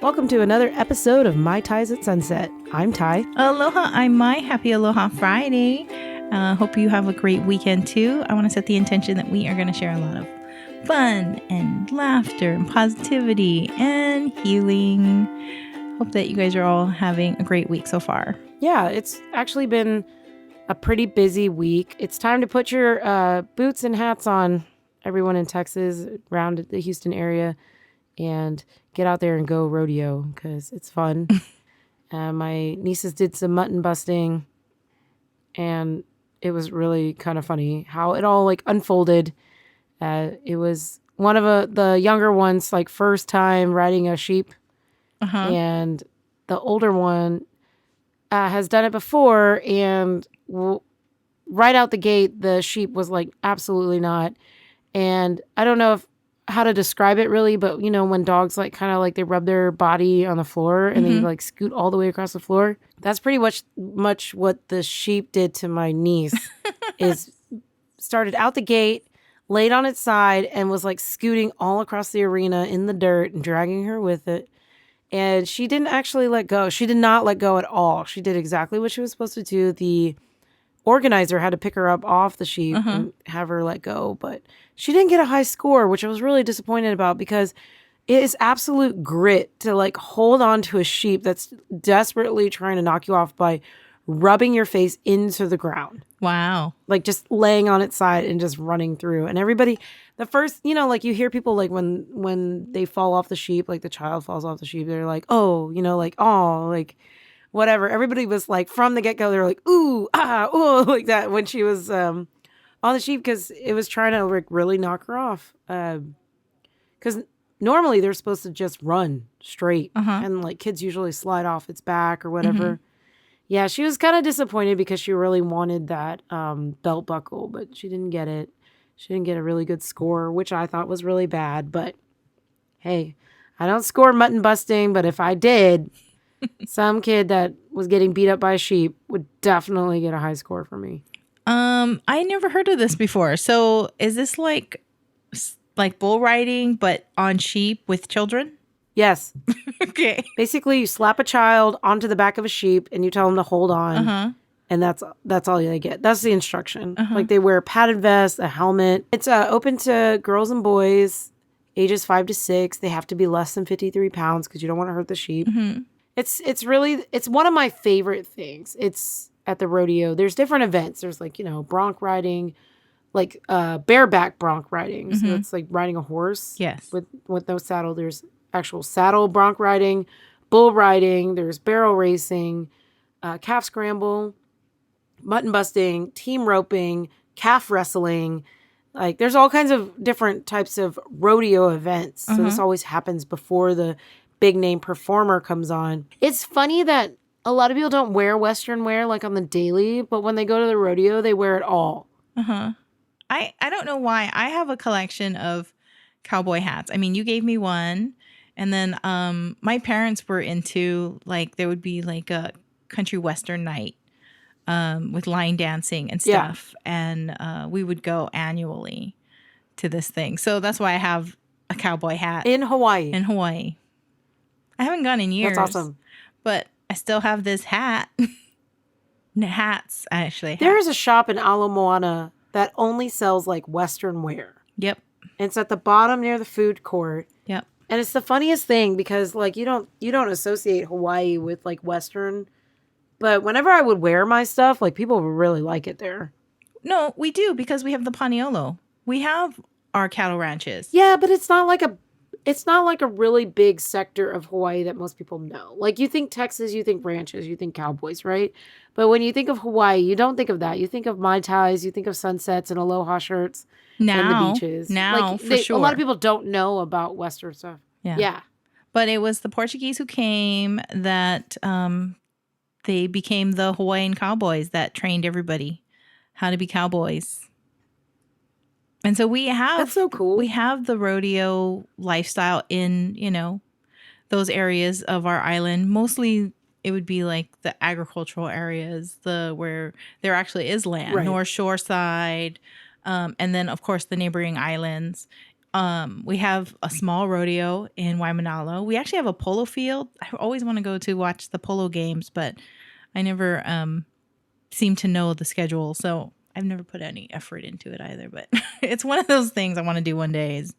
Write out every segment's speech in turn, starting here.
Welcome to another episode of My Tais at Sunset. I'm Ty. Aloha, I'm Mai. Happy Aloha Friday. Hope you have a great weekend too. I want to set the intention that we are going to share a lot of fun and laughter and positivity and healing. Hope that you guys are all having a great week so far. Yeah, it's actually been a pretty busy week. It's time to put your boots and hats on, everyone in Texas, around the Houston area, and get out there and go rodeo because it's fun. My nieces did some mutton busting, and it was really kind of funny how it all unfolded. It was one of the younger ones, first time riding a sheep, and the older one has done it before, and right out the gate, the sheep was absolutely not. And I don't know how to describe it really, but when dogs they rub their body on the floor and they scoot all the way across the floor, that's pretty much what the sheep did to my niece. Is started out the gate, laid on its side, and was scooting all across the arena in the dirt and dragging her with it. And she didn't actually let go. She did not let go at all. She did exactly what she was supposed to do. The organizer had to pick her up off the sheep and have her let go, but she didn't get a high score, which I was really disappointed about because it is absolute grit to hold on to a sheep that's desperately trying to knock you off by rubbing your face into the ground. Wow. Just laying on its side and just running through. And everybody, the first, you hear people when they fall off the sheep, the child falls off the sheep, they're oh, oh, whatever. Everybody was from the get-go, they were ooh, ah, ooh, like that when she was on the sheep because it was trying to really knock her off. Because normally they're supposed to just run straight and kids usually slide off its back or whatever. Yeah, she was kind of disappointed because she really wanted that belt buckle, but she didn't get it. She didn't get a really good score, which I thought was really bad. But hey, I don't score mutton busting, but if I did, some kid that was getting beat up by a sheep would definitely get a high score for me. I never heard of this before. So is this like bull riding, but on sheep with children? Yes. Okay. Basically, you slap a child onto the back of a sheep and you tell them to hold on. And that's all they get. That's the instruction. They wear a padded vest, a helmet. It's open to girls and boys, ages 5 to 6. They have to be less than 53 pounds because you don't want to hurt the sheep. It's one of my favorite things. It's at the rodeo. There's different events. There's bronc riding, bareback bronc riding. So it's riding a horse. Yes. With no saddle. There's actual saddle bronc riding, bull riding. There's barrel racing, calf scramble, mutton busting, team roping, calf wrestling. There's all kinds of different types of rodeo events. So this always happens before the big name performer comes on. It's funny that a lot of people don't wear Western wear on the daily, but when they go to the rodeo, they wear it all. I don't know why. I have a collection of cowboy hats. I mean, you gave me one, and then my parents were into there would be a country western night with line dancing and stuff, and we would go annually to this thing. So that's why I have a cowboy hat in Hawaii. I haven't gone in years. That's awesome. But I still have this hat. Hats, actually. There is a shop in Ala Moana that only sells Western wear. Yep. It's at the bottom near the food court. Yep. And it's the funniest thing because you don't associate Hawaii with Western. But whenever I would wear my stuff, people would really like it there. No, we do because we have the Paniolo. We have our cattle ranches. Yeah, but it's not a really big sector of Hawaii that most people know. You think Texas, you think ranches, you think cowboys, right? But when you think of Hawaii, you don't think of that. You think of Mai Tais, you think of sunsets and aloha shirts and the beaches. For sure. A lot of people don't know about Western stuff. Yeah. But it was the Portuguese who came that they became the Hawaiian cowboys that trained everybody how to be cowboys. And so that's so cool. We have the rodeo lifestyle in, those areas of our island. Mostly it would be the agricultural areas, where there actually is land, right. North Shore side. And then of course the neighboring islands We have a small rodeo in Waimanalo. We actually have a polo field. I always want to go to watch the polo games, but I never seem to know the schedule. So I've never put any effort into it either. But it's one of those things I want to do one day is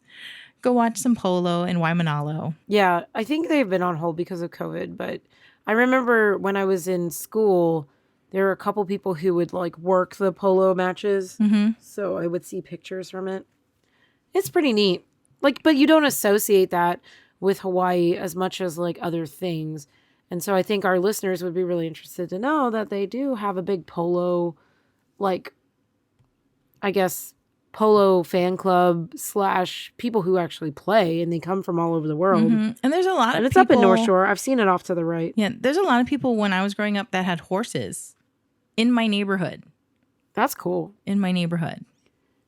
go watch some polo in Waimanalo. Yeah, I think they've been on hold because of COVID, but I remember when I was in school, there were a couple people who would like work the polo matches. Mm-hmm. So I would see pictures from it. It's pretty neat. Like, but you don't associate that with Hawaii as much as like other things. And so I think our listeners would be really interested to know that they do have a big polo, like, I guess, polo fan club / people who actually play, and they come from all over the world. Mm-hmm. And there's a lot of And it's people, up in North Shore. I've seen it off to the right. Yeah, there's a lot of people when I was growing up that had horses in my neighborhood. That's cool. In my neighborhood.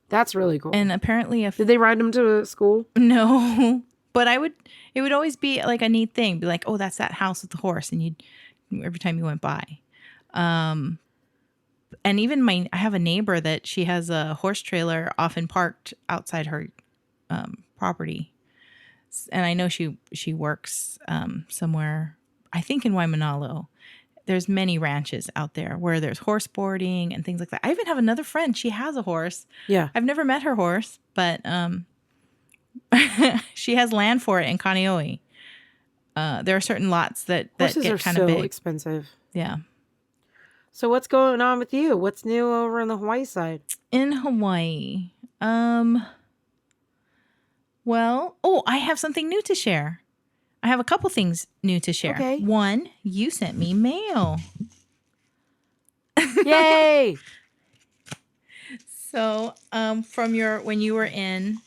That's really cool. And apparently did they ride them to school? No. But it would always be like a neat thing. Be like, oh, that's that house with the horse. And every time you went by. And even I have a neighbor that she has a horse trailer often parked outside her property. And I know she works somewhere, I think in Waimanalo. There's many ranches out there where there's horse boarding and things like that. I even have another friend. She has a horse. Yeah. I've never met her horse, but she has land for it in Kaneohe. There are certain lots that Horses get are kind so of big. expensive. Yeah. So what's going on with you? What's new over on the Hawaii side? In Hawaii, well, I have something new to share. I have a couple things new to share. Okay. One, you sent me mail. Yay! So, from when you were in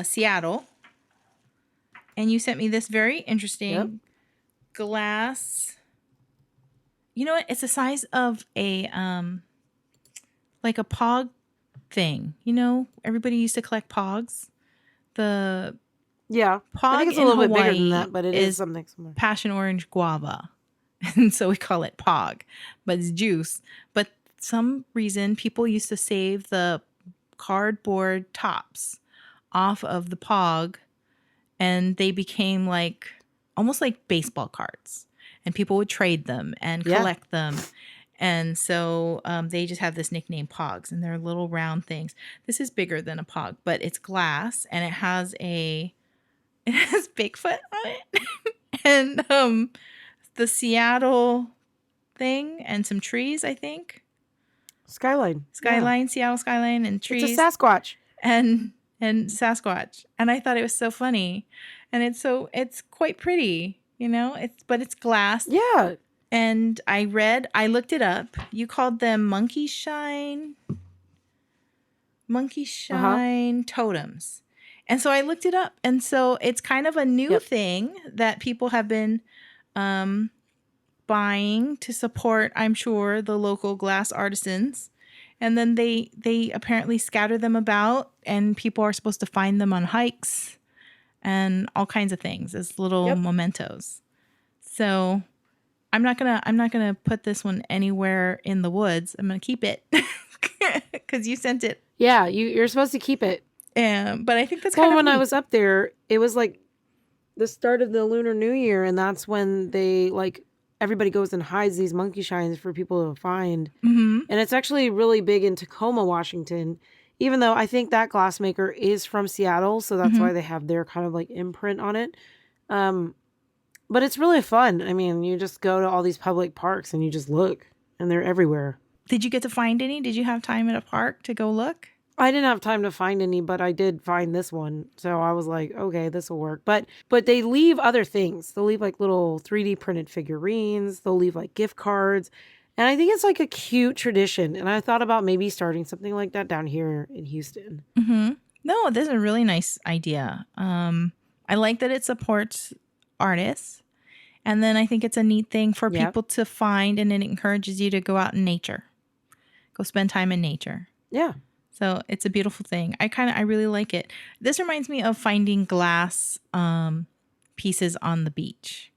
Seattle, and you sent me this very interesting glass. You know what? It's the size of a like a pog thing. You know, everybody used to collect pogs. The Yeah, pog I think it's a in little bit Hawaii bigger than that, but it is something similar. Passion orange guava, and so we call it pog, but it's juice. But some reason people used to save the cardboard tops off of the pog, and they became like almost like baseball cards, and people would trade them and collect them. And so they just have this nickname pogs, and they're little round things. This is bigger than a pog, but it's glass, and it has Bigfoot on it and the Seattle thing and some trees, I think. Skyline, Seattle skyline and trees. It's a Sasquatch. And Sasquatch. And I thought it was so funny. And it's quite pretty, you know? It's glass. Yeah. And I looked it up. You called them Monkeyshine totems. And so I looked it up. And so it's kind of a new thing that people have been buying to support, I'm sure, the local glass artisans. And then they apparently scatter them about, and people are supposed to find them on hikes and all kinds of things as little mementos. So I'm not gonna put this one anywhere in the woods. I'm gonna keep it because you sent it. Yeah, you're supposed to keep it. But I think that's kind of when neat. I was up there, it was like the start of the Lunar New Year, and that's when they like everybody goes and hides these Monkeyshines for people to find. Mm-hmm. And it's actually really big in Tacoma, Washington. Even though I think that glassmaker is from Seattle, so that's why they have their kind of like imprint on it. But it's really fun. I mean, you just go to all these public parks and you just look, and they're everywhere. Did you get to find any? Did you have time at a park to go look? I didn't have time to find any, but I did find this one. So I was like, okay, this will work. But they leave other things. They'll leave like little 3D printed figurines. They'll leave like gift cards. And I think it's like a cute tradition. And I thought about maybe starting something like that down here in Houston. Mm-hmm. No, this is a really nice idea. I like that it supports artists. And then I think it's a neat thing for people to find, and it encourages you to go out in nature. Go spend time in nature. Yeah. So it's a beautiful thing. I really like it. This reminds me of finding glass pieces on the beach.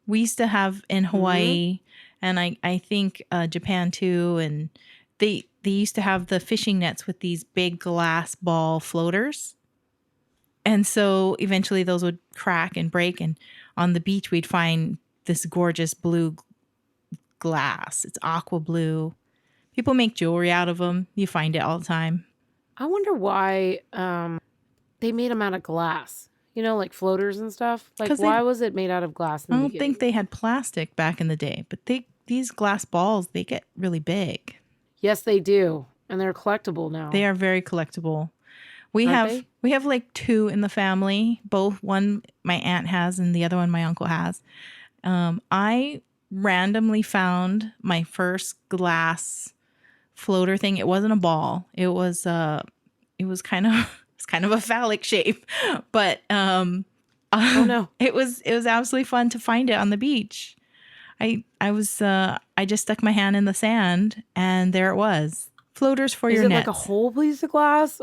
We used to have in Hawaii, and I think Japan too, and they used to have the fishing nets with these big glass ball floaters. And so eventually those would crack and break. And on the beach, we'd find this gorgeous blue glass. It's aqua blue. People make jewelry out of them. You find it all the time. I wonder why they made them out of glass. You know, like floaters and stuff. Like, 'Cause why was it made out of glass in I the don't beginning? think they had plastic back in the day, but these glass balls, they get really big. Yes, they do. And they're collectible now. They are very collectible. We Aren't have like 2 in the family. Both one my aunt has and the other one my uncle has. I randomly found my first glass floater thing. It wasn't a ball. It was kind of it's kind of a phallic shape, but oh no. it was absolutely fun to find it on the beach. I just stuck my hand in the sand and there it was. Floaters for your Is it nets. like a whole piece of glass?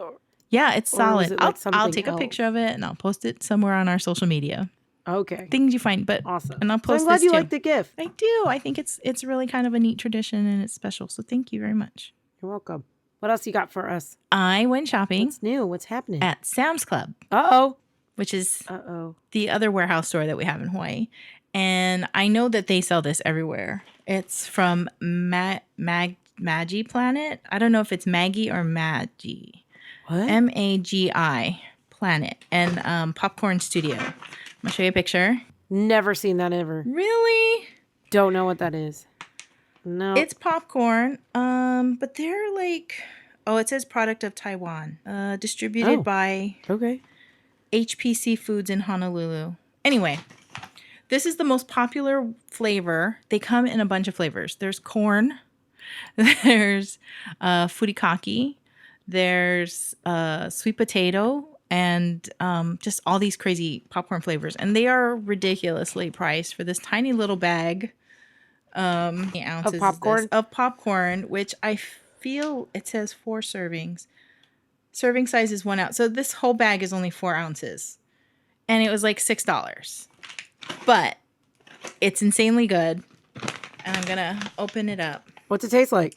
Yeah, it's or solid. was it like I'll something take a else? picture of it and I'll post it somewhere on our social media. Okay. Things you find, but Awesome. and I'll So post I'm glad this you too. like the gift. I do. I think it's really kind of a neat tradition and it's special. So thank you very much. You're welcome. What else you got for us? I went shopping What's new? What's happening? at Sam's Club, Uh-oh. which is Uh-oh. the other warehouse store that we have in Hawaii. And I know that they sell this everywhere. It's from Magi Planet. I don't know if it's Maggie or Magi. What? Magi Planet and Popcorn Studio. I'm gonna show you a picture. Never seen that ever. Really? Don't know what that is. No. It's popcorn. But they're like, oh, it says product of Taiwan. Distributed by okay. HPC Foods in Honolulu. Anyway, this is the most popular flavor. They come in a bunch of flavors. There's corn. There's furikaki. There's sweet potato. And just all these crazy popcorn flavors. And they are ridiculously priced for this tiny little bag. The ounces of popcorn, which I feel it says 4 servings. Serving size is 1 ounce. So this whole bag is only 4 ounces. And it was like $6. But it's insanely good. And I'm going to open it up. What's it taste like?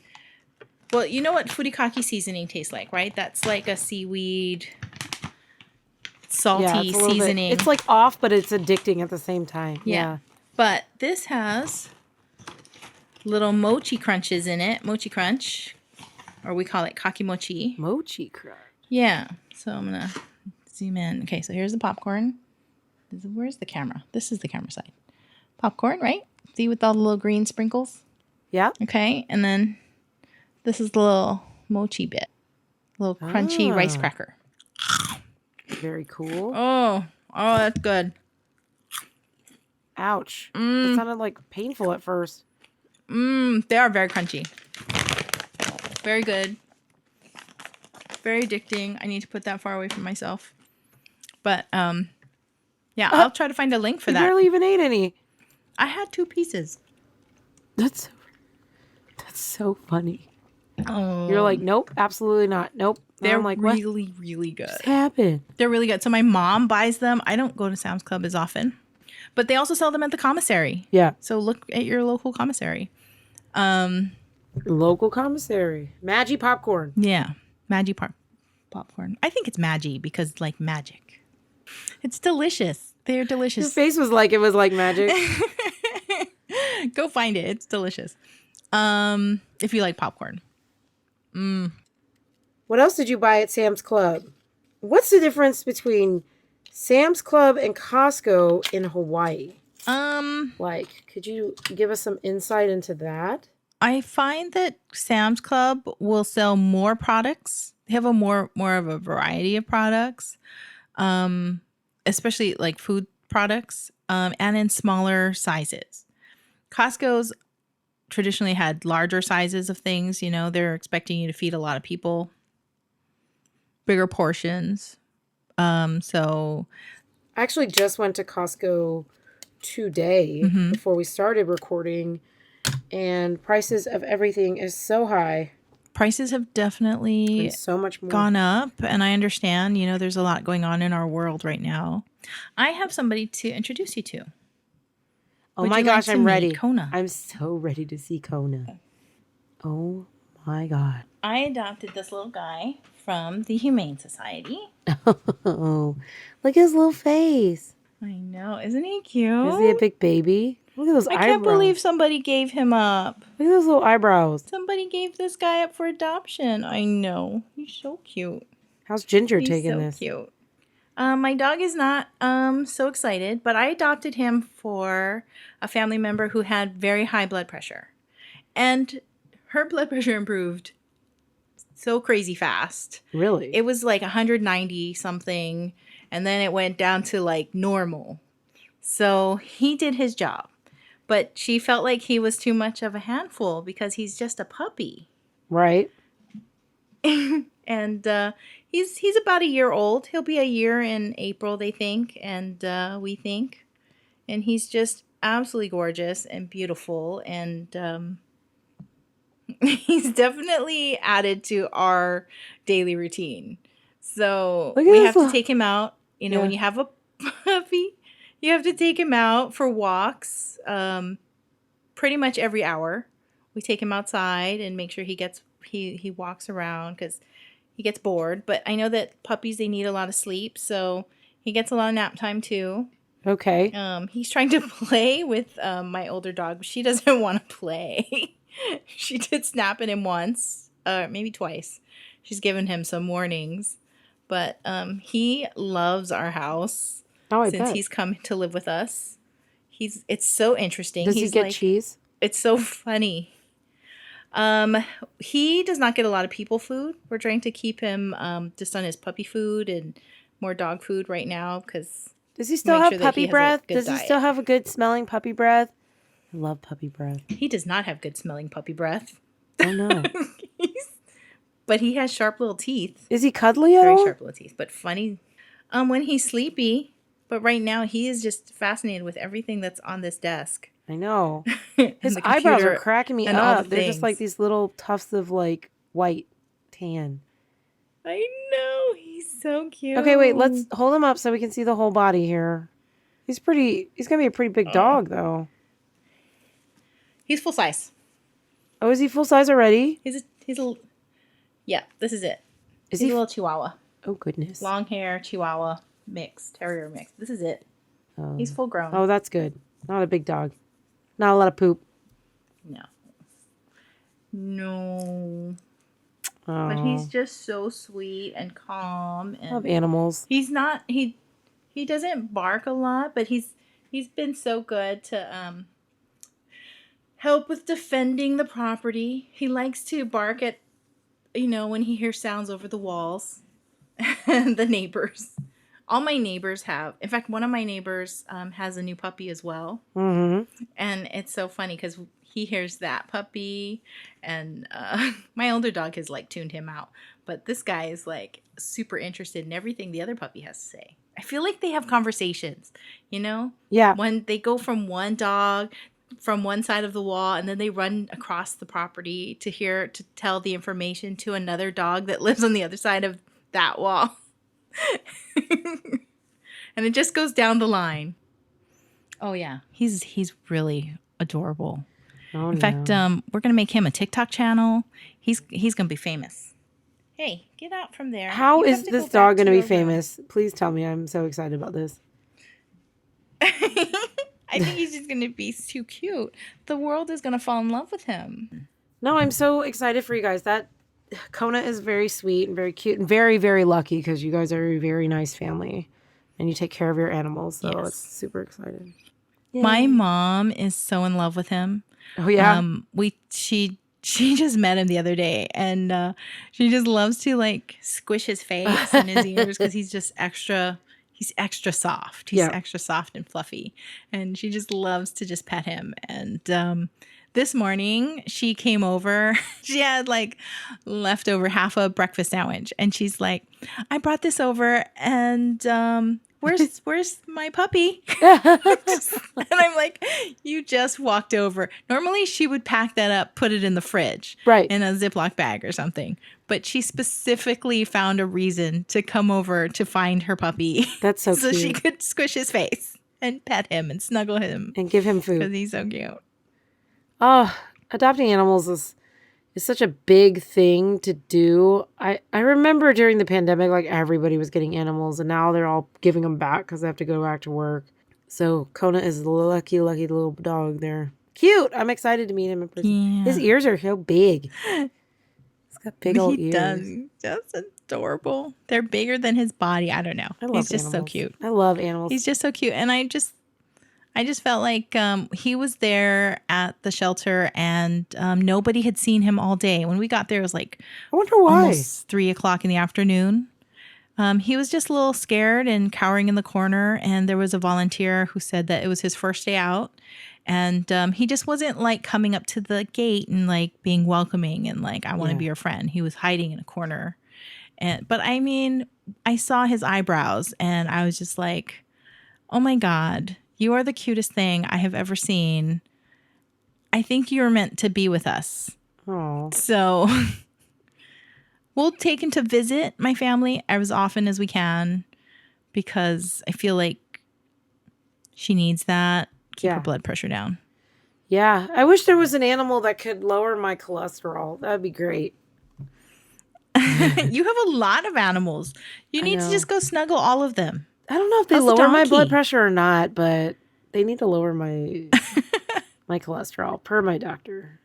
Well, you know what furikaki seasoning tastes like, right? That's like a seaweed salty seasoning. It's like off, but it's addicting at the same time. Yeah. But this has little mochi crunches in it. Mochi crunch. Or we call it kaki mochi. Mochi crunch. Yeah. So I'm going to zoom in. Okay, so here's the popcorn. Where's the camera? This is the camera side. Popcorn, right? See with all the little green sprinkles? Yeah. Okay, and then this is the little mochi bit. Little crunchy rice cracker. Very cool. Oh, that's good. Ouch. That sounded like painful at first. They are very crunchy. Very good. Very addicting. I need to put that far away from myself. But yeah, I'll try to find a link for that. You barely even ate any. I had 2 pieces. That's so funny. Oh, You're like, nope, absolutely not. Nope. And they're I'm like, really, really good. what happened? They're really good. So my mom buys them. I don't go to Sam's Club as often, but they also sell them at the commissary. Yeah. So look at your local commissary. Local commissary. Magi popcorn. Yeah, Magi popcorn. I think it's Magi because like magic. It's delicious. They're Your delicious. face was like it was like magic. Go find it. It's delicious. If you like popcorn. What else did you buy at Sam's Club? What's the difference between Sam's Club and Costco in Hawaii? Like, could you give us some insight into that? I find that Sam's Club will sell more products. They have a more of a variety of products, especially like food products, and in smaller sizes. Costco's traditionally had larger sizes of things. You know, they're expecting you to feed a lot of people, bigger portions. So I actually just went to Costco today before we started recording, and prices of everything is so high. Prices have definitely And so much more. gone up, and I understand, you know, there's a lot going on in our world right now. I have somebody to introduce you to. Oh Would my you like gosh, to I'm meet ready. Kona? I'm so ready to see Kona. Oh my God. I adopted this little guy from the Humane Society. Oh, look at his little face. I know. Isn't he cute? Is he a big baby? Look at those eyebrows. I can't believe somebody gave him up. Look at those little eyebrows. Somebody gave this guy up for adoption. I know. He's so cute. How's Ginger He's taking so this? Cute. My dog is not so excited, but I adopted him for a family member who had very high blood pressure. And her blood pressure improved so crazy fast. Really? It was like 190 something, and then it went down to like normal. So he did his job. But she felt like he was too much of a handful because he's just a puppy. Right. And he's about a year old. He'll be a year in April, they think, and we think. And he's just absolutely gorgeous and beautiful. And he's definitely added to our daily routine. So we have to take him out. You know, when you have a puppy, you have to take him out for walks pretty much every hour. We take him outside and make sure he walks around because he gets bored. But I know that puppies, they need a lot of sleep. So he gets a lot of nap time too. Okay. He's trying to play with my older dog, but she doesn't want to play. She did snap at him once, maybe twice. She's given him some warnings. But he loves our house since he's come to live with us. It's so interesting. Does he get cheese? It's so funny. He does not get a lot of people food. We're trying to keep him just on his puppy food and more dog food right now because. Does he still have puppy breath? Does he still have a good smelling puppy breath? I love puppy breath. He does not have good smelling puppy breath. Oh no. But he has sharp little teeth. Is he cuddly at all? Very sharp little teeth, but funny. When he's sleepy, but right now he is just fascinated with everything that's on this desk. I know. His eyebrows are cracking me up. They're just like these little tufts of like white tan. I know. He's so cute. Okay, wait. Let's hold him up so we can see the whole body here. He's going to be a pretty big dog though. He's full size. Oh, is he full size already? He's a yeah, this is it. Is he's he a little Chihuahua. Oh, goodness. Long hair, Chihuahua mix, terrier mix. This is it. Oh. He's full grown. Oh, that's good. Not a big dog. Not a lot of poop. No. Oh. But he's just so sweet and calm. And I love animals. He's not. He doesn't bark a lot, but he's been so good to help with defending the property. He likes to bark at, when he hears sounds over the walls. And the neighbors. All my neighbors have. In fact, one of my neighbors has a new puppy as well. Mm-hmm. And it's so funny because he hears that puppy. And my older dog has like tuned him out. But this guy is like super interested in everything the other puppy has to say. I feel like they have conversations, Yeah. When they go from one dog from one side of the wall and then they run across the property to tell the information to another dog that lives on the other side of that wall. And it just goes down the line. Oh yeah, he's really adorable. Oh, In fact, we're gonna make him a TikTok channel. He's gonna be famous. Hey, get out from there. How is this dog gonna be famous? Please tell me. I'm so excited about this. I think he's just gonna be too cute. The world is gonna fall in love with him. No, I'm so excited for you guys. That Kona is very sweet and very cute and very, very lucky because you guys are a very nice family and you take care of your animals. So it's super exciting. Yay. My mom is so in love with him. Oh yeah. She just met him the other day and she just loves to like squish his face and his ears because he's extra soft. He's extra soft and fluffy. And she just loves to just pet him. And this morning she came over. She had like leftover half a breakfast sandwich. And she's like, I brought this over and where's my puppy? And I'm like, you just walked over. Normally she would pack that up, put it in the fridge, right, in a Ziploc bag or something. But she specifically found a reason to come over to find her puppy. That's so cute. So she could squish his face and pet him and snuggle him. And give him food. Because he's so cute. Oh, adopting animals is is such a big thing to do. I remember during the pandemic, like everybody was getting animals, and now they're all giving them back because they have to go back to work. So Kona is the lucky little dog there. Cute. I'm excited to meet him in person. Yeah. His ears are so big. He's got big old He ears. does. He's just adorable. They're bigger than his body. I don't know. I love He's just animals. so cute. I love animals. He's just so cute. And I just felt like he was there at the shelter and nobody had seen him all day. When we got there, it was like I wonder why. almost 3:00 in the afternoon. He was just a little scared and cowering in the corner. And there was a volunteer who said that it was his first day out. And he just wasn't like coming up to the gate and like being welcoming and like, I want to be your friend. He was hiding in a corner. But I mean, I saw his eyebrows and I was just like, oh my God, you are the cutest thing I have ever seen. I think you're meant to be with us. Oh. So we'll take him to visit my family as often as we can because I feel like she needs that. Keep her blood pressure down. Yeah. I wish there was an animal that could lower my cholesterol. That'd be great. You have a lot of animals. You need to just go snuggle all of them. I don't know if they lower my blood pressure or not, but they need to lower my my cholesterol per my doctor.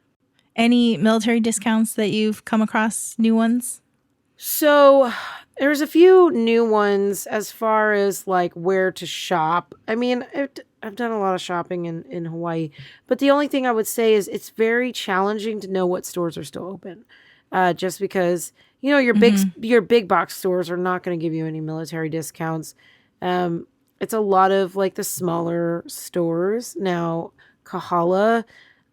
Any military discounts that you've come across, new ones? So there's a few new ones as far as like where to shop. I mean, I've done a lot of shopping in Hawaii, but the only thing I would say is it's very challenging to know what stores are still open. Just because, you know, your big box stores are not going to give you any military discounts. It's a lot of like the smaller stores. Now, Kahala,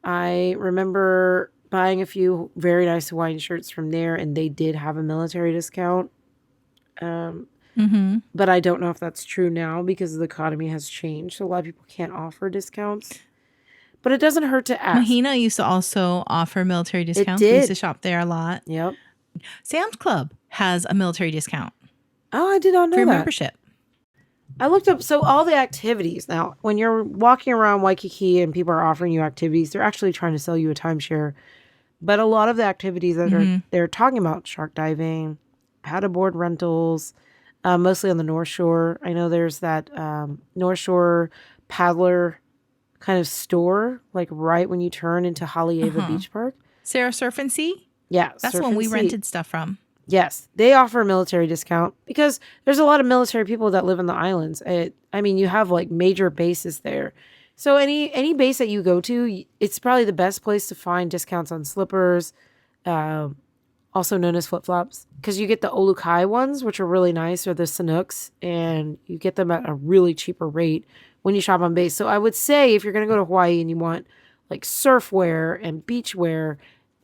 I remember buying a few very nice Hawaiian shirts from there, and they did have a military discount. But I don't know if that's true now because the economy has changed. So a lot of people can't offer discounts. But it doesn't hurt to ask. Mahina used to also offer military discounts. It did. We used to shop there a lot. Yep. Sam's Club has a military discount. Oh, I did not know for that. membership. I looked up, so all the activities now, when you're walking around Waikiki and people are offering you activities, they're actually trying to sell you a timeshare. But a lot of the activities that they're talking about, shark diving, paddleboard rentals, mostly on the North Shore. I know there's that North Shore paddler kind of store, like right when you turn into Haleiwa Beach Park. Sarah Surf and Sea? Yeah. That's when we rented stuff from. Yes, they offer a military discount because there's a lot of military people that live in the islands. I mean, you have like major bases there. So any base that you go to, it's probably the best place to find discounts on slippers, also known as flip-flops, because you get the Olukai ones, which are really nice, or the Sanooks, and you get them at a really cheaper rate when you shop on base. So I would say if you're going to go to Hawaii and you want like surf wear and beach wear,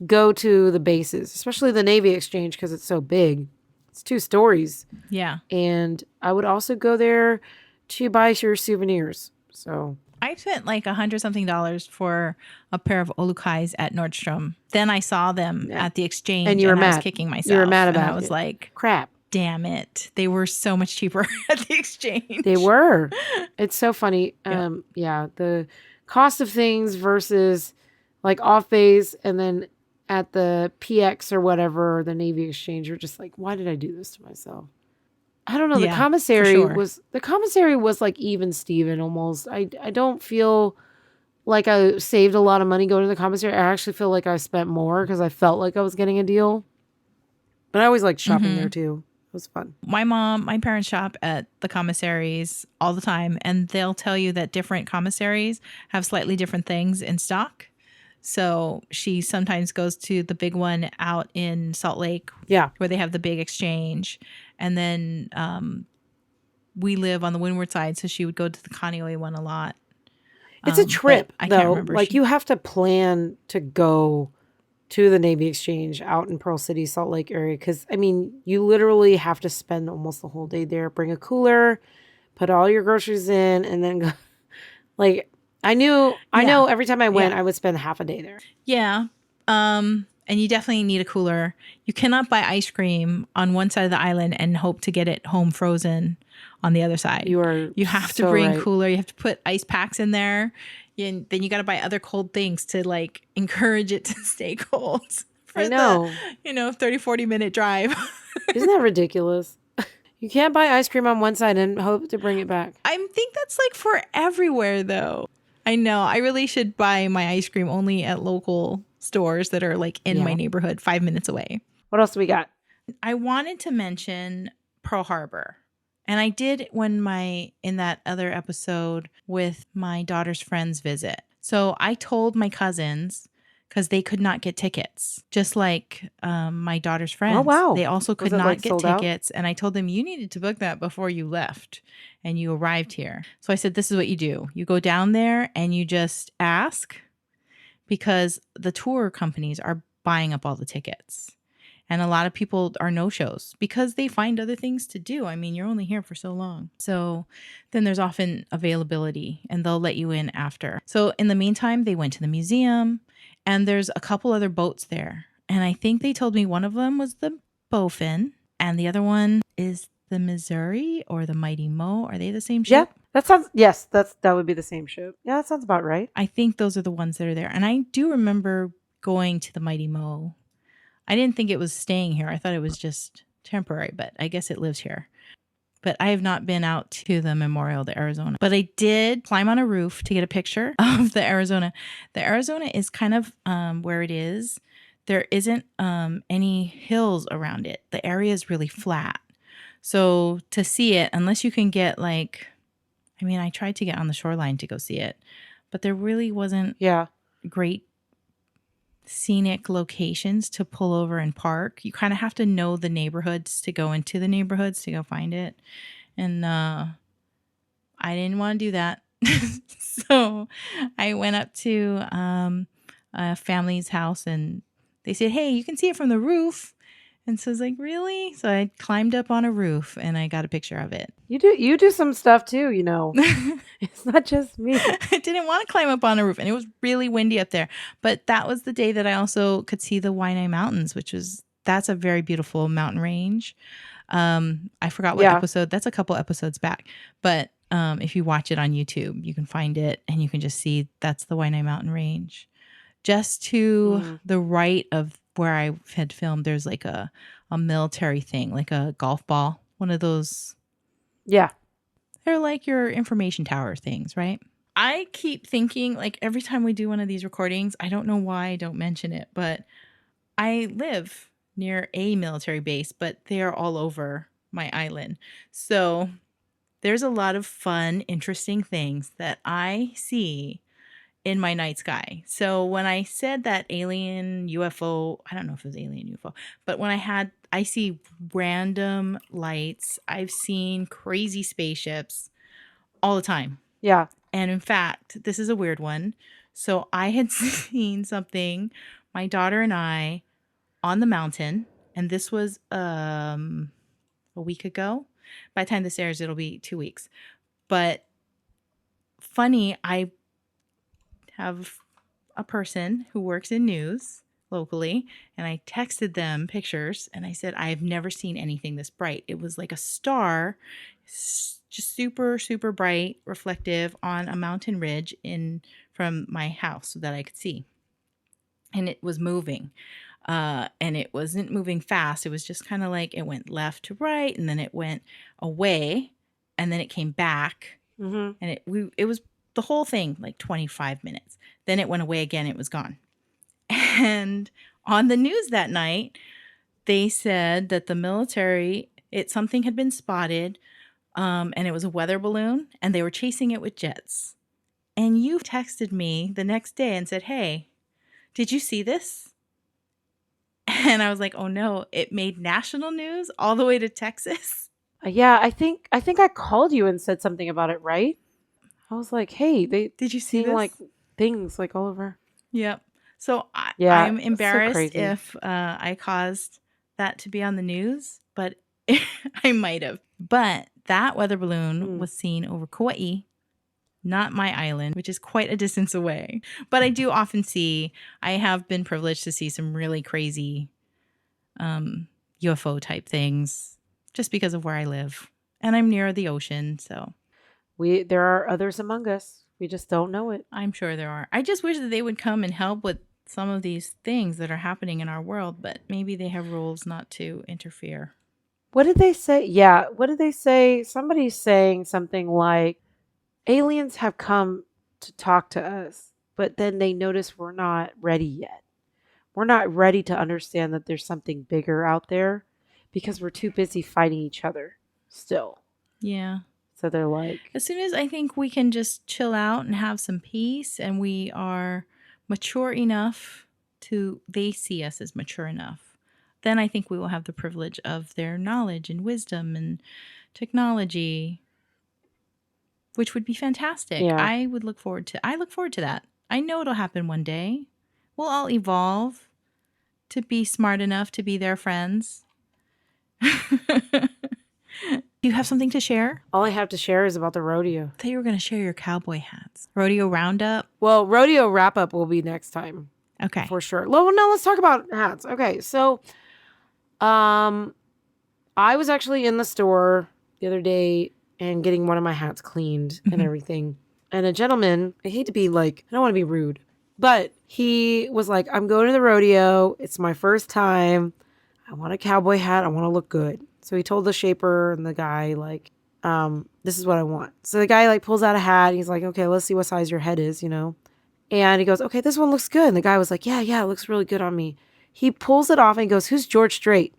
go to the bases, especially the Navy Exchange because it's so big. It's 2 stories. Yeah. And I would also go there to buy your souvenirs. So I spent like $100-something for a pair of Olukais at Nordstrom. Then I saw them at the Exchange and you were mad. I was kicking myself. You were mad about it. I was like, crap. Damn it. They were so much cheaper at the Exchange. They were. It's so funny. Yeah. The cost of things versus like off base and then at the PX or whatever, the Navy Exchange, you're just like, why did I do this to myself? I don't know. Yeah, the commissary was like even Steven almost. I don't feel like I saved a lot of money going to the commissary. I actually feel like I spent more because I felt like I was getting a deal. But I always liked shopping there too. It was fun. My parents shop at the commissaries all the time, and they'll tell you that different commissaries have slightly different things in stock. So she sometimes goes to the big one out in Salt Lake, where they have the big exchange. And then we live on the windward side, so she would go to the Kaneohe one a lot. It's a trip, though. Like you have to plan to go to the Navy Exchange out in Pearl City, Salt Lake area. Because, I mean, you literally have to spend almost the whole day there. Bring a cooler, put all your groceries in, and then go. Like, I know every time I went, I would spend half a day there. Yeah. And you definitely need a cooler. You cannot buy ice cream on one side of the island and hope to get it home frozen on the other side. You have to bring cooler. You have to put ice packs in there. And then you got to buy other cold things to like encourage it to stay cold for I know. the 30-40 minute drive. Isn't that ridiculous? You can't buy ice cream on one side and hope to bring it back. I think that's like for everywhere though. I know. I really should buy my ice cream only at local stores that are like in my neighborhood 5 minutes away. What else do we got? I wanted to mention Pearl Harbor. And I did in that other episode with my daughter's friend's visit. So I told my cousins because they could not get tickets, just like my daughter's friends. Oh, wow. They also could Was it, not like, get sold out? tickets. And I told them, you needed to book that before you left and you arrived here. So I said, this is what you do. You go down there and you just ask, because the tour companies are buying up all the tickets. And a lot of people are no-shows because they find other things to do. I mean, you're only here for so long. So then there's often availability and they'll let you in after. So in the meantime, they went to the museum and there's a couple other boats there. And I think they told me one of them was the Bowfin and the other one is the Missouri or the Mighty Mo. Are they the same ship? Yeah, that would be the same ship. Yeah, that sounds about right. I think those are the ones that are there. And I do remember going to the Mighty Mo. I didn't think it was staying here. I thought it was just temporary, but I guess it lives here. But I have not been out to the Memorial to Arizona. But I did climb on a roof to get a picture of the Arizona. The Arizona is kind of where it is. There isn't any hills around it. The area is really flat. So to see it, unless you can get I tried to get on the shoreline to go see it, but there really wasn't great scenic locations to pull over and park. You kind of have to know the neighborhoods to go into the neighborhoods to go find it. And I didn't want to do that. So I went up to a family's house and they said, hey, you can see it from the roof. And so I was like, really? So I climbed up on a roof and I got a picture of it. You do some stuff too, It's not just me. I didn't want to climb up on a roof and it was really windy up there. But that was the day that I also could see the Waianae Mountains, that's a very beautiful mountain range. I forgot what episode. That's a couple episodes back. But if you watch it on YouTube, you can find it and you can just see that's the Waianae Mountain Range. Just to the right of where I had filmed, there's like a military thing, like a golf ball. One of those. Yeah. They're like your information tower things, right? I keep thinking, like every time we do one of these recordings, I don't know why I don't mention it, but I live near a military base, but they are all over my island. So there's a lot of fun, interesting things that I see in my night sky. So when I said that alien UFO, I don't know if it was alien UFO, but when I see random lights, I've seen crazy spaceships all the time. Yeah. And in fact, this is a weird one. So I had seen something, my daughter and I, on the mountain, and this was a week ago. By the time this airs, it'll be 2 weeks. But funny, I have a person who works in news locally, and I texted them pictures, and I said, I have never seen anything this bright. It was like a star, just super, super bright, reflective on a mountain ridge from my house so that I could see. And it was moving. And it wasn't moving fast. It was just kind of like it went left to right, and then it went away, and then it came back. Mm-hmm. And it was the whole thing, like 25 minutes. Then it went away again. It was gone. And on the news that night, they said that the military, something had been spotted, and it was a weather balloon, and they were chasing it with jets. And you texted me the next day and said, hey, did you see this? And I was like, oh no, it made national news all the way to Texas. Yeah, I think I called you and said something about it, right? I was like, hey, did you see like things like all over? Yep. So I'm embarrassed if I caused that to be on the news, but I might have. But that weather balloon was seen over Kauai, not my island, which is quite a distance away. But I do often I have been privileged to see some really crazy UFO type things just because of where I live. And I'm near the ocean, so. There are others among us. We just don't know it. I'm sure there are. I just wish that they would come and help with some of these things that are happening in our world, but maybe they have rules not to interfere. What did they say? Yeah, what did they say? Somebody's saying something like aliens have come to talk to us, but then they notice we're not ready yet. We're not ready to understand that there's something bigger out there because we're too busy fighting each other still. Yeah. So they're like, As soon as I think we can just chill out and have some peace and we are mature enough they see us as mature enough, then I think we will have the privilege of their knowledge and wisdom and technology, which would be fantastic. Yeah. I look forward to that. I know it'll happen one day. We'll all evolve to be smart enough to be their friends. Do you have something to share? all I have to share is about the rodeo. I thought you were going to share your cowboy hats. Rodeo roundup. Well, rodeo wrap up will be next time. Okay. For sure. Well, no, let's talk about hats. Okay, so I was actually in the store the other day and getting one of my hats cleaned and everything. And a gentleman, I hate to be like, I don't want to be rude, but he was like, I'm going to the rodeo. It's my first time. I want a cowboy hat. I want to look good. So he told the shaper and the guy, like, this is what I want. So the guy like pulls out a hat. And he's like, okay, let's see what size your head is, you know? And he goes, okay, this one looks good. And the guy was like, yeah, it looks really good on me. He pulls it off and he goes, who's George Strait?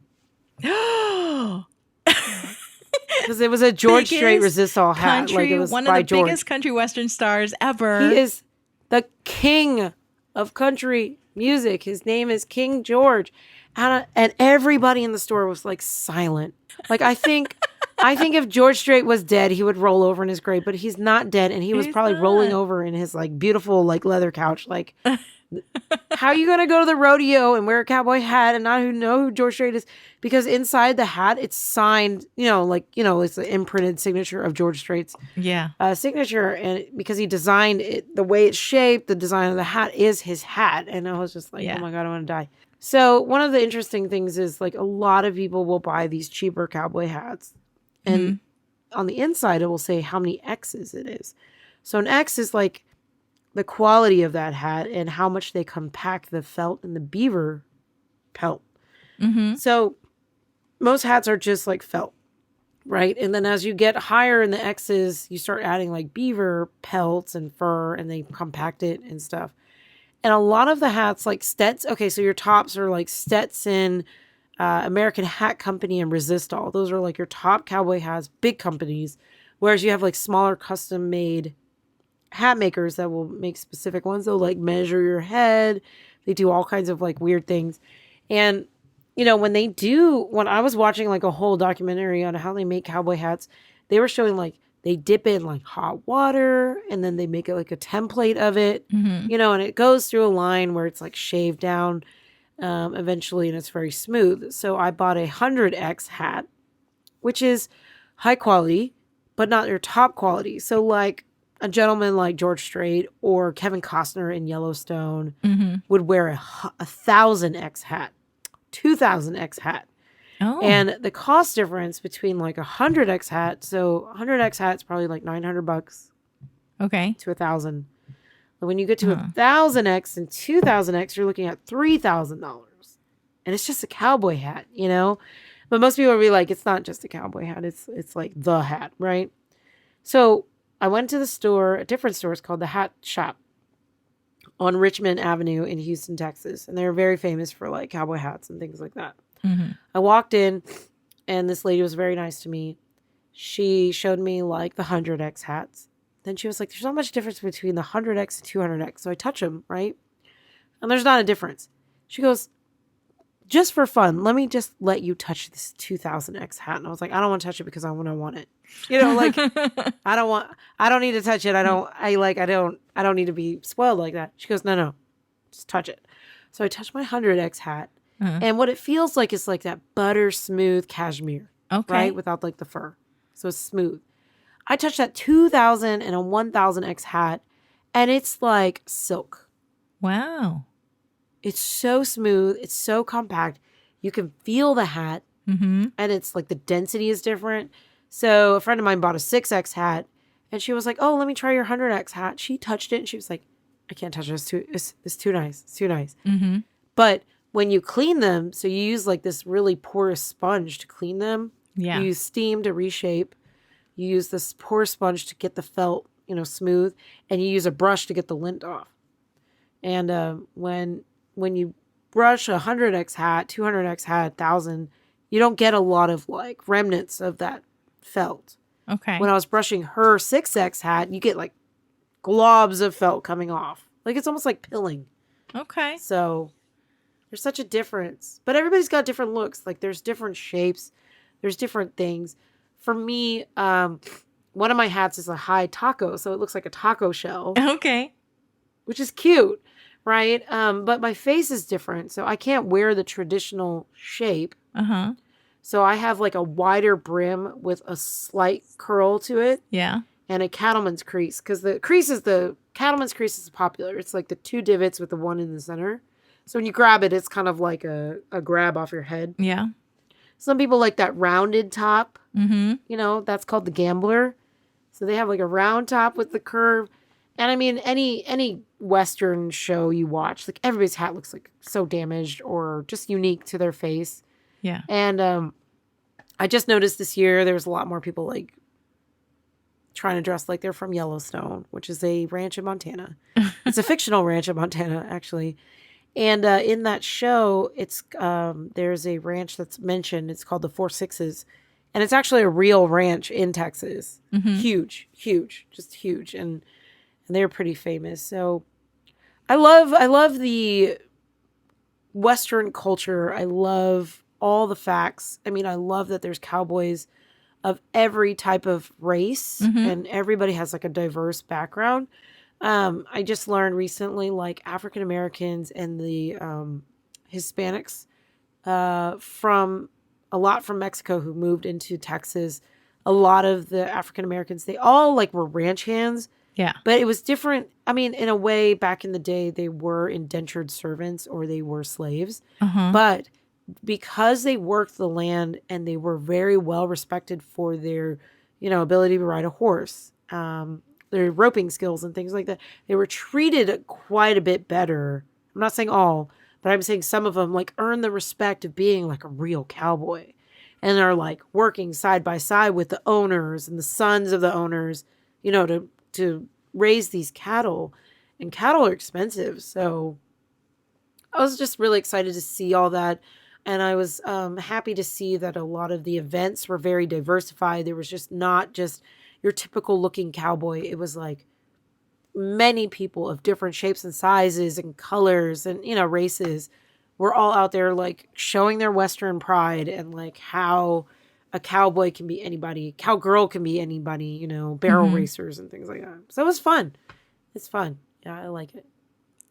Because it was a George Strait resistol hat. Like it was one by of the George. biggest country western stars ever. He is the king of country music. His name is King George. And everybody in the store was like silent. Like I think if George Strait was dead, he would roll over in his grave, but he's not dead. And he was probably rolling over in his like beautiful like leather couch. Like, how are you going to go to the rodeo and wear a cowboy hat and not know who George Strait is? Because inside the hat, it's signed, it's the imprinted signature of George Strait's signature. And because he designed it, the way it's shaped, the design of the hat is his hat. And I was just like, oh my God, I want to die. So one of the interesting things is like a lot of people will buy these cheaper cowboy hats. And on the inside, it will say how many X's it is. So an X is like the quality of that hat and how much they compact the felt and the beaver pelt. So most hats are just like felt, right? And then as you get higher in the X's, you start adding like beaver pelts and fur and they compact it and stuff. And a lot of the hats like Stetson, okay, so your tops are like Stetson, American Hat Company, and Resistol. Those are like your top cowboy hats, big companies. Whereas you have like smaller custom made hat makers that will make specific ones. They'll like measure your head. They do all kinds of like weird things. And, when I was watching like a whole documentary on how they make cowboy hats, they were showing like they dip in like hot water and then they make it like a template of it, and it goes through a line where it's like shaved down eventually and it's very smooth. So I bought a 100X hat, which is high quality, but not your top quality. So like a gentleman like George Strait or Kevin Costner in Yellowstone would wear a 1,000X hat, 2,000X hat. Oh. And the cost difference between like a 100X hat, so 100X hat is probably like $900 to 1,000. But when you get to 1,000X and 2,000X, you're looking at $3,000. And it's just a cowboy hat, But most people will be like, it's not just a cowboy hat. It's like the hat, right? So I went to the store, a different store. It's called the Hat Shop on Richmond Avenue in Houston, Texas. And they're very famous for like cowboy hats and things like that. I walked in and this lady was very nice to me. She showed me like the 100X hats. Then she was like, there's not much difference between the 100X and 200X. So I touch them, right? And there's not a difference. She goes, just for fun, let me just let you touch this 2000X hat. And I was like, I don't want to touch it because I want it. Like I don't need to touch it. I don't need to be spoiled like that. She goes, no, just touch it. So I touched my 100X hat. And what it feels like is like that butter smooth cashmere, right? Without like the fur. So it's smooth. I touched that 2000 and a 1000X hat and it's like silk. Wow. It's so smooth. It's so compact. You can feel the hat and it's like the density is different. So a friend of mine bought a 6X hat and she was like, oh, let me try your 100X hat. She touched it and she was like, I can't touch it. It's too nice. It's too nice. Mm-hmm. But when you clean them, so you use like this really porous sponge to clean them. Yeah. You use steam to reshape. You use this porous sponge to get the felt, smooth, and you use a brush to get the lint off. And when you brush a 100x hat, 200x hat, 1,000, you don't get a lot of like remnants of that felt. Okay. When I was brushing her 6x hat, you get like globs of felt coming off. Like it's almost like pilling. Okay. So there's such a difference. But everybody's got different looks. Like there's different shapes. There's different things. For me, one of my hats is a high taco. So it looks like a taco shell. Okay. Which is cute, right? But my face is different. So I can't wear the traditional shape. Uh-huh. So I have like a wider brim with a slight curl to it. Yeah. And a cattleman's crease. Because the cattleman's crease is popular. It's like the 2 divots with the 1 in the center. So when you grab it, it's kind of like a grab off your head. Yeah. Some people like that rounded top. Mm-hmm. That's called the gambler. So they have like a round top with the curve. And I mean, any Western show you watch, like everybody's hat looks like so damaged or just unique to their face. Yeah. And I just noticed this year there was a lot more people like trying to dress like they're from Yellowstone, which is a ranch in Montana. It's a fictional ranch in Montana, actually. And in that show, it's there's a ranch that's mentioned. It's called the 4 Sixes. And it's actually a real ranch in Texas. Mm-hmm. Huge, just huge. And they're pretty famous. So I love the Western culture. I love all the facts. I mean, I love that there's cowboys of every type of race and everybody has like a diverse background. I just learned recently, like African Americans and the Hispanics from Mexico who moved into Texas. A lot of the African Americans, they all like were ranch hands. Yeah. But it was different. I mean, in a way, back in the day, they were indentured servants or they were slaves. Uh-huh. But because they worked the land and they were very well respected for their, ability to ride a horse, their roping skills and things like that, they were treated quite a bit better. I'm not saying all, but I'm saying some of them like earn the respect of being like a real cowboy. And they're like working side by side with the owners and the sons of the owners, to raise these cattle, and cattle are expensive. So I was just really excited to see all that. And I was happy to see that a lot of the events were very diversified. There was just not just your typical looking cowboy. It was like many people of different shapes and sizes and colors and, races were all out there like showing their Western pride and like how a cowboy can be anybody, cowgirl can be anybody, barrel racers and things like that. So it was fun. It's fun. Yeah, I like it.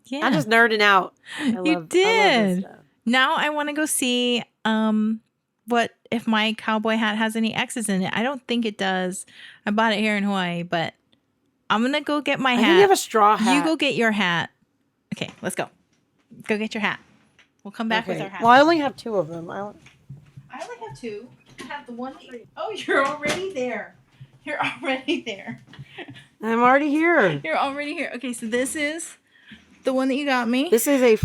Yeah. I'm just nerding out. I You love did. this stuff. Now I want to go see what if my cowboy hat has any X's in it. I don't think it does. I bought it here in Hawaii, but I'm going to go get my hat. I think you have a straw hat. You go get your hat. Okay, let's go. Go get your hat. We'll come back with our hat. Well, I only have 2 of them. I only have 2. I have the one. Oh, you're already there. You're already there. I'm already here. You're already here. Okay, so this is the one that you got me. This is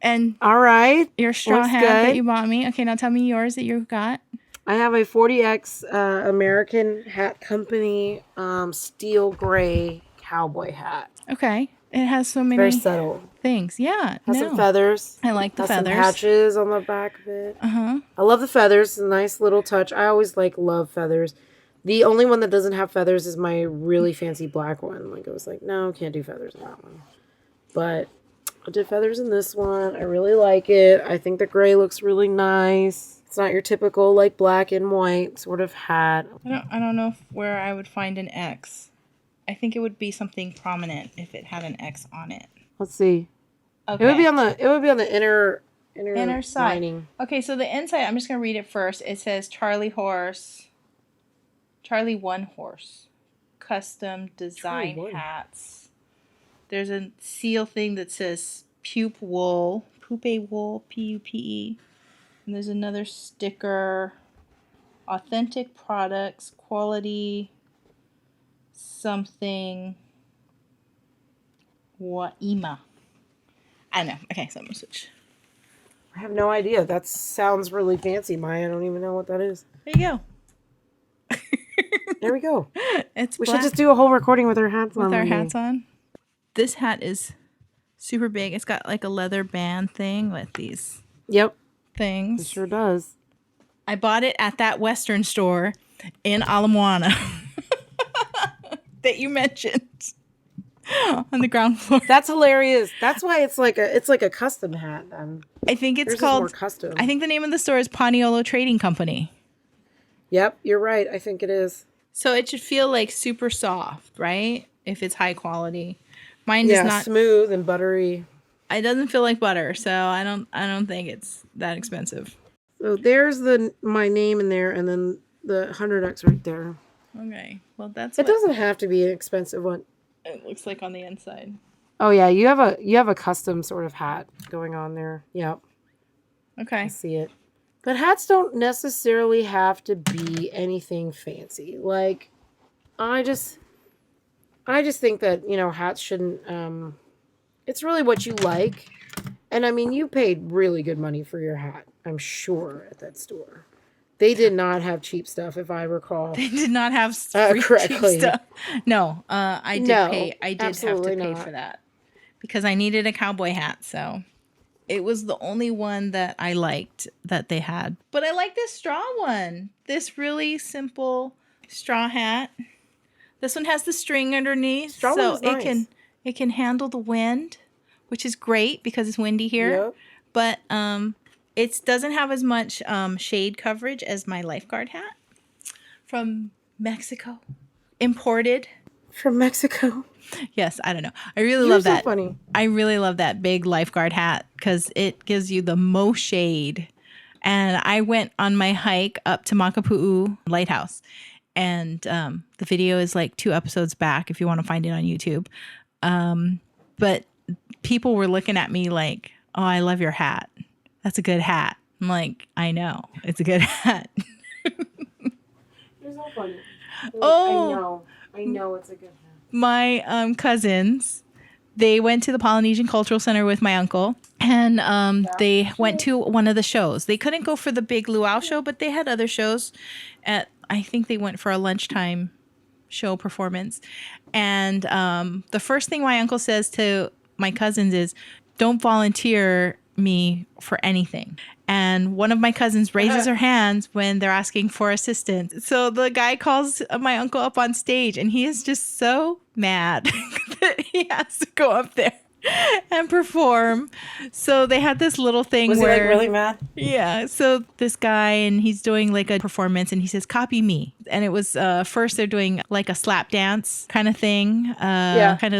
and all right. Your straw Looks hat good. that you bought me. Okay, now tell me yours that you got. I have a 40X American Hat Company steel gray cowboy hat. Okay. It has so many very subtle things. Yeah. Has some feathers. I like the has feathers. Some patches on the back of it. Uh-huh. I love the feathers. It's a nice little touch. I always love feathers. The only one that doesn't have feathers is my really fancy black one. Like I was like, no, can't do feathers in that one. But I did feathers in this one. I really like it. I think the gray looks really nice. It's not your typical like black and white sort of hat. I don't know where I would find an X. I think it would be something prominent if it had an X on it. Let's see. Okay. It would be on the inner side. lining. Okay, so the inside, I'm just gonna read it first. It says Charlie 1 horse, custom design hats. There's a seal thing that says pupe wool, Pupe, and there's another sticker, authentic products, quality, something. Waima. I don't know. Okay, so I'm gonna switch. I have no idea. That sounds really fancy, Maya. I don't even know what that is. There you go. There we go. It's We black should just do a whole recording with our hats on. with our hats on. This hat is super big. It's got like a leather band thing with these Yep, things. it sure does. I bought it at that Western store in Ala Moana that you mentioned on the ground floor. That's hilarious. That's why it's like a custom hat. I think it's Yours is called more custom. I think the name of the store is Paniolo Trading Company. Yep, you're right. I think it is. So it should feel like super soft, right? If it's high quality. Mine does not. Smooth and buttery. It doesn't feel like butter, so I don't think it's that expensive. So there's my name in there, and then the 100X right there. Okay, well that's. It doesn't have to be an expensive one. It looks like on the inside. Oh yeah, you have a custom sort of hat going on there. Yep, Okay. I see it. But hats don't necessarily have to be anything fancy. Like, I just think that, hats shouldn't, it's really what you like. And I mean, you paid really good money for your hat, I'm sure, at that store. They did not have cheap stuff, if I recall. They did not have free correctly. cheap stuff. No, I did pay. I did have to absolutely pay not. for that because I needed a cowboy hat. So it was the only one that I liked that they had. But I like this straw one. This really simple straw hat. This one has the string underneath, Straw one so is nice. it can handle the wind, which is great because it's windy here. Yep. But it doesn't have as much shade coverage as my lifeguard hat from Mexico, imported from Mexico. Yes, I don't know. I really You're love so that. funny. I really love that big lifeguard hat because it gives you the most shade. And I went on my hike up to Makapu'u Lighthouse, and the video is like 2 episodes back if you want to find it on YouTube. But people were looking at me like, "Oh, I love your hat. That's a good hat." I'm like, "I know, it's a good hat." You're so funny. Oh, I know it's a good hat. My cousins, they went to the Polynesian Cultural Center with my uncle, and they went to one of the shows. They couldn't go for the big luau show, but they had other shows. I think they went for a lunchtime show performance. And the first thing my uncle says to my cousins is, "Don't volunteer me for anything." And one of my cousins raises her hands when they're asking for assistance. So the guy calls my uncle up on stage, and he is just so mad that he has to go up there and perform. So they had this little thing Was where he like really mad? yeah. So this guy, and he's doing like a performance, and he says, "Copy me." And it was first they're doing like a slap dance kind of thing. Kind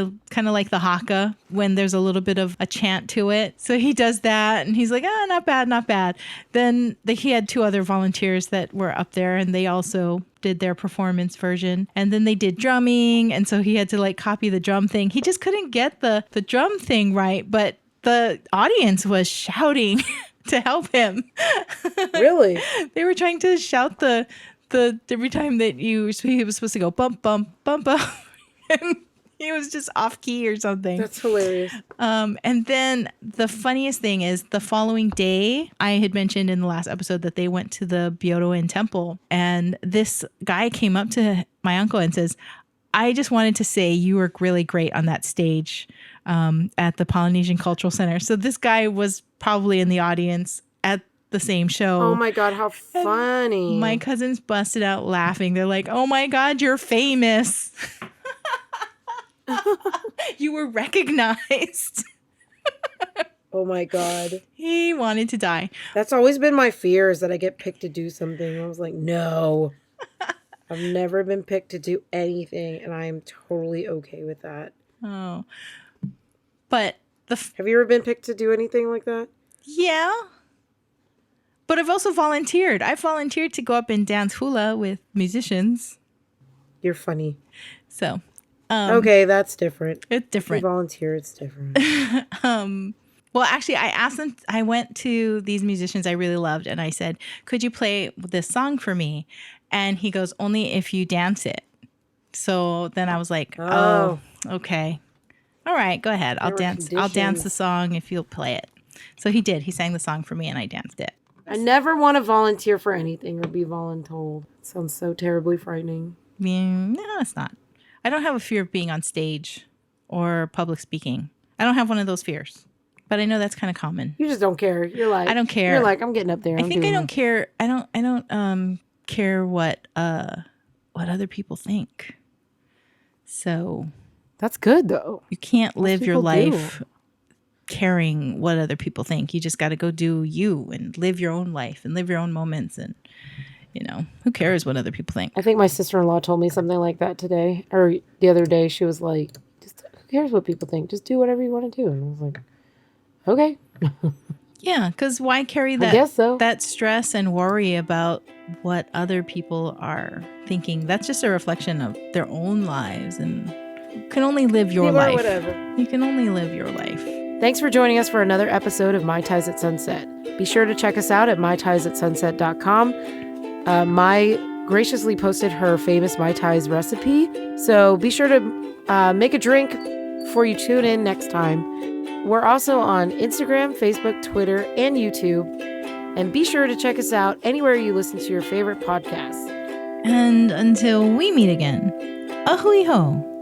of like the haka when there's a little bit of a chant to it. So he does that, and he's like, "Ah, not bad, not bad." Then he had 2 other volunteers that were up there, and they also did their performance version. And then they did drumming, and so he had to like copy the drum thing. He just couldn't get the drum thing right, but the audience was shouting to help him. Really? They were trying to shout the every time that he was supposed to go bump bump bump bump, and he was just off key or something. That's hilarious. And then the funniest thing is the following day, I had mentioned in the last episode that they went to the Byodoin temple, and this guy came up to my uncle and says, "I just wanted to say you were really great on that stage at the Polynesian Cultural Center." So this guy was probably in the audience at the same show. Oh my God, how funny. My cousins busted out laughing. They're like, "Oh my God, you're famous." You were recognized. Oh my God. He wanted to die. That's always been my fear, is that I get picked to do something. I was like, no. I've never been picked to do anything, and I am totally okay with that. Oh. But have you ever been picked to do anything like that? Yeah. But I've also volunteered. I volunteered to go up and dance hula with musicians. You're funny. So. Okay, that's different. It's different. You volunteer, it's different. Well, actually, I asked them, I went to these musicians I really loved, and I said, "Could you play this song for me?" And he goes, "Only if you dance it." So then I was like, oh okay. All right, go ahead. I'll There were dance. I'll dance the conditions. song if you'll play it. So he did. He sang the song for me and I danced it. I never want to volunteer for anything or be voluntold. It sounds so terribly frightening. No, it's not. I don't have a fear of being on stage or public speaking. I don't have one of those fears. But I know that's kind of common. You just don't care. You're like, I don't care. You're like, I'm getting up there. I think I don't care. I don't care what other people think. So that's good though. you can't live your life do. caring what other people think. You just got to go do you and live your own life and live your own moments. And, who cares what other people think? I think my sister-in-law told me something like that today or the other day. She was like, just who cares what people think? Just do whatever you want to do. And I was like, okay. Yeah, because why carry I guess so. that stress and worry about what other people are thinking? That's just a reflection of their own lives, and you can only live your life. Whatever. You can only live your life. Thanks for joining us for another episode of My Tais at Sunset. Be sure to check us out at mytaisatsunset.com. Mai graciously posted her famous Mai Tais recipe, so be sure to make a drink before you tune in next time. We're also on Instagram, Facebook, Twitter, and YouTube. And be sure to check us out anywhere you listen to your favorite podcasts. And until we meet again, ahui ho.